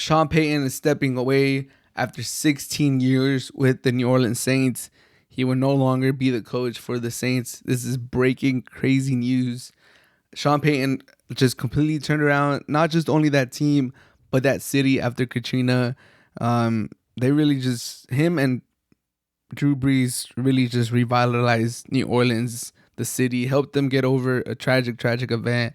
Sean Payton is stepping away after 16 years with the New Orleans Saints. He will no longer be the coach for the Saints. This is breaking crazy news. Sean Payton just completely turned around, not just only that team, but that city after Katrina. They really just, him and Drew Brees really just revitalized New Orleans, the city, helped them get over a tragic event,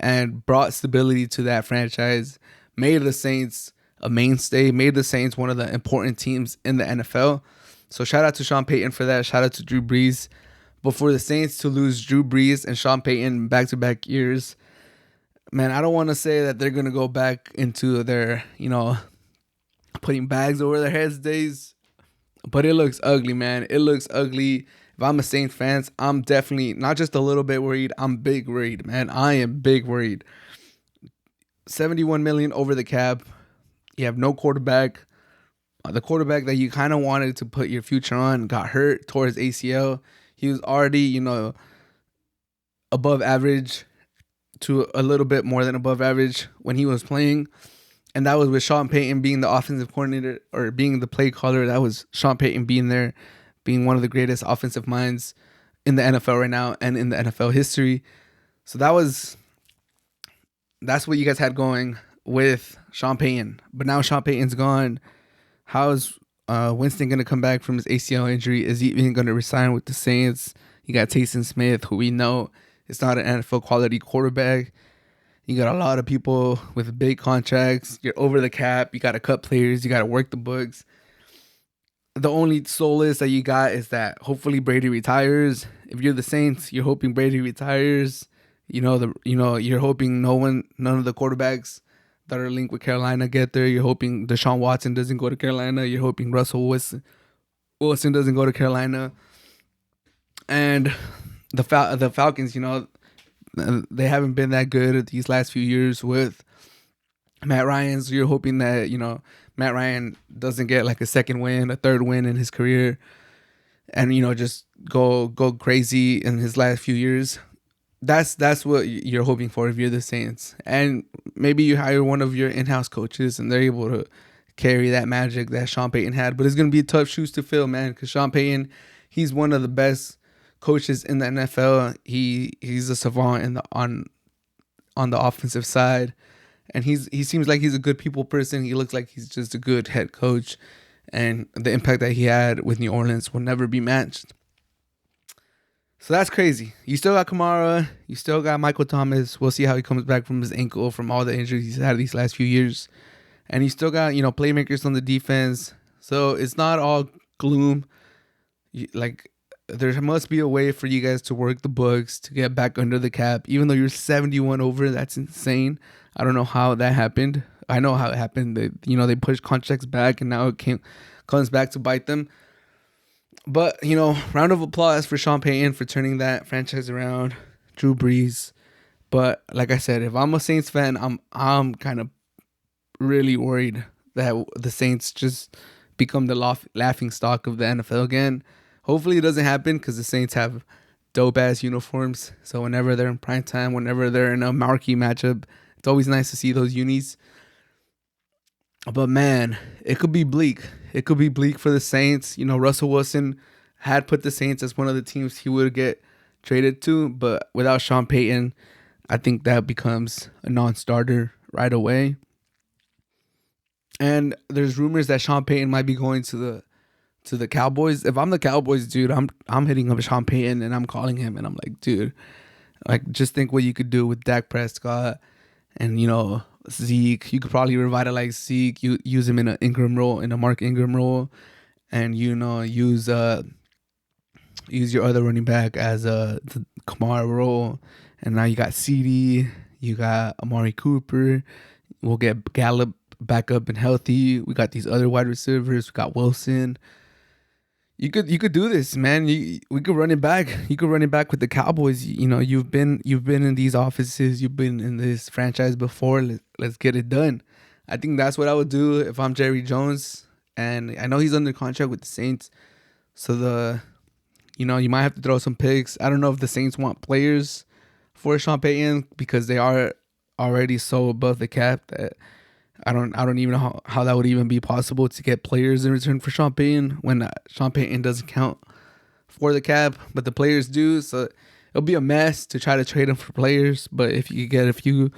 and brought stability to that franchise, made the Saints a mainstay, made the Saints one of the important teams in the NFL. So shout out to Sean Payton for that. Shout out to Drew Brees. But for the Saints to lose Drew Brees and Sean Payton back-to-back years, man, I don't want to say that they're going to go back into their, putting bags over their heads days. But it looks ugly, man. It looks ugly. If I'm a Saints fan, I'm definitely not just a little bit worried. I'm big worried, man. I am big worried. $71 million over the cap. You have no quarterback. The quarterback that you kind of wanted to put your future on got hurt, tore his ACL. He was already, above average to a little bit more than above average when he was playing. And that was with Sean Payton being the offensive coordinator or being the play caller. That was Sean Payton being there, being one of the greatest offensive minds in the NFL right now and in the NFL history. So that's what you guys had going with Sean Payton. But now Sean Payton's gone. How is Winston going to come back from his ACL injury? Is he even going to resign with the Saints? You got Taysom Smith, who we know is not an NFL quality quarterback. You got a lot of people with big contracts. You're over the cap. You got to cut players. You got to work the books. The only solace that you got is that hopefully Brady retires. If you're the Saints, you're hoping Brady retires. You're hoping none of the quarterbacks that are linked with Carolina get there. You're hoping Deshaun Watson doesn't go to Carolina. You're hoping Russell Wilson doesn't go to Carolina. And the Falcons, they haven't been that good these last few years with Matt Ryan. So you're hoping that, Matt Ryan doesn't get like a second win, a third win in his career and, just go crazy in his last few years. That's what you're hoping for if you're the Saints. And maybe you hire one of your in-house coaches and they're able to carry that magic that Sean Payton had. But it's going to be tough shoes to fill, man, because Sean Payton, he's one of the best coaches in the NFL. He's a savant on the offensive side. And he seems like he's a good people person. He looks like he's just a good head coach. And the impact that he had with New Orleans will never be matched. So that's crazy. You still got Kamara. You still got Michael Thomas. We'll see how he comes back from his ankle, from all the injuries he's had these last few years. And you still got, playmakers on the defense. So it's not all gloom. There must be a way for you guys to work the books, to get back under the cap. Even though you're 71 over, that's insane. I don't know how that happened. I know how it happened. They pushed contracts back, and now it comes back to bite them. But, round of applause for Sean Payton for turning that franchise around. Drew Brees. But like I said, if I'm a Saints fan, I'm kind of really worried that the Saints just become the laughing stock of the NFL again. Hopefully it doesn't happen because the Saints have dope-ass uniforms. So whenever they're in prime time, whenever they're in a marquee matchup, it's always nice to see those unis. But man, it could be bleak. It could be bleak for the Saints. Russell Wilson had put the Saints as one of the teams he would get traded to. But without Sean Payton, I think that becomes a non-starter right away. And there's rumors that Sean Payton might be going to the Cowboys. If I'm the Cowboys, dude, I'm hitting up Sean Payton and I'm calling him and I'm like, dude, just think what you could do with Dak Prescott and Zeke. You could probably revitalize Zeke. You use him in an Ingram role, in a Mark Ingram role, and use your other running back as the Kamara role. And now you got CD, you got Amari Cooper. We'll get Gallup back up and healthy. We got these other wide receivers. We got Wilson. You could do this, man. We could run it back. You could run it back with the Cowboys. You've been in these offices. You've been in this franchise before. Let's get it done. I think that's what I would do if I'm Jerry Jones. And I know he's under contract with the Saints. So you might have to throw some picks. I don't know if the Saints want players for Sean Payton because they are already so above the cap that I don't even know how that would even be possible to get players in return for Sean Payton when Sean Payton doesn't count for the cap, but the players do. So it'll be a mess to try to trade him for players. But if you get a few,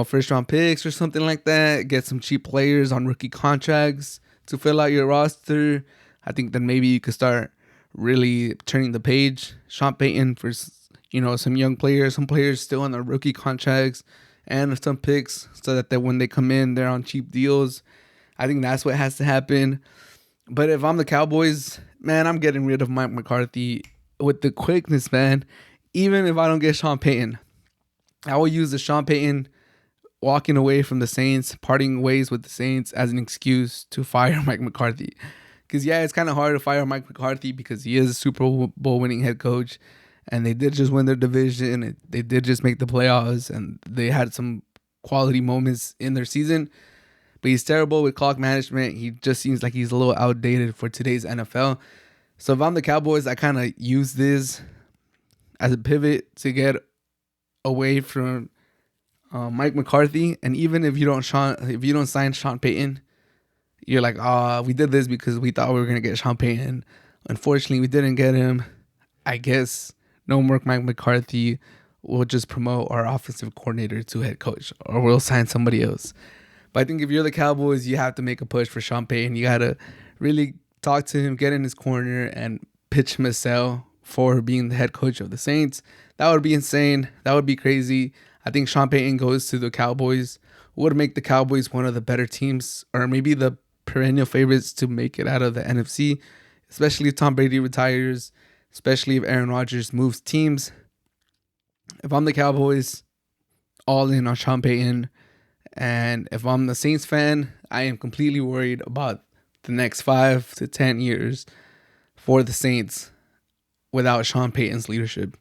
first round picks or something like that, get some cheap players on rookie contracts to fill out your roster, I think then maybe you could start really turning the page. Sean Payton for some young players, some players still on their rookie contracts, and some picks so that when they come in, they're on cheap deals. I think that's what has to happen. But if I'm the Cowboys, man, I'm getting rid of Mike McCarthy with the quickness, man. Even if I don't get Sean Payton, I will use the Sean Payton walking away from the Saints, parting ways with the Saints as an excuse to fire Mike McCarthy. Because, yeah, it's kind of hard to fire Mike McCarthy because he is a Super Bowl winning head coach. And they did just win their division. They did just make the playoffs. And they had some quality moments in their season. But he's terrible with clock management. He just seems like he's a little outdated for today's NFL. So if I'm the Cowboys, I kind of use this as a pivot to get away from Mike McCarthy. And even if you don't sign Sean Payton, you're like, we did this because we thought we were gonna get Sean Payton. Unfortunately, we didn't get him. I guess no more Mike McCarthy. We'll just promote our offensive coordinator to head coach, or we'll sign somebody else. But I think if you're the Cowboys, you have to make a push for Sean Payton. You got to really talk to him, get in his corner, and pitch him a sell for being the head coach of the Saints. That would be insane. That would be crazy. I think Sean Payton goes to the Cowboys. Would make the Cowboys one of the better teams, or maybe the perennial favorites to make it out of the NFC, especially if Tom Brady retires, especially if Aaron Rodgers moves teams. If I'm the Cowboys, all in on Sean Payton. And if I'm the Saints fan, I am completely worried about the next 5 to 10 years for the Saints without Sean Payton's leadership.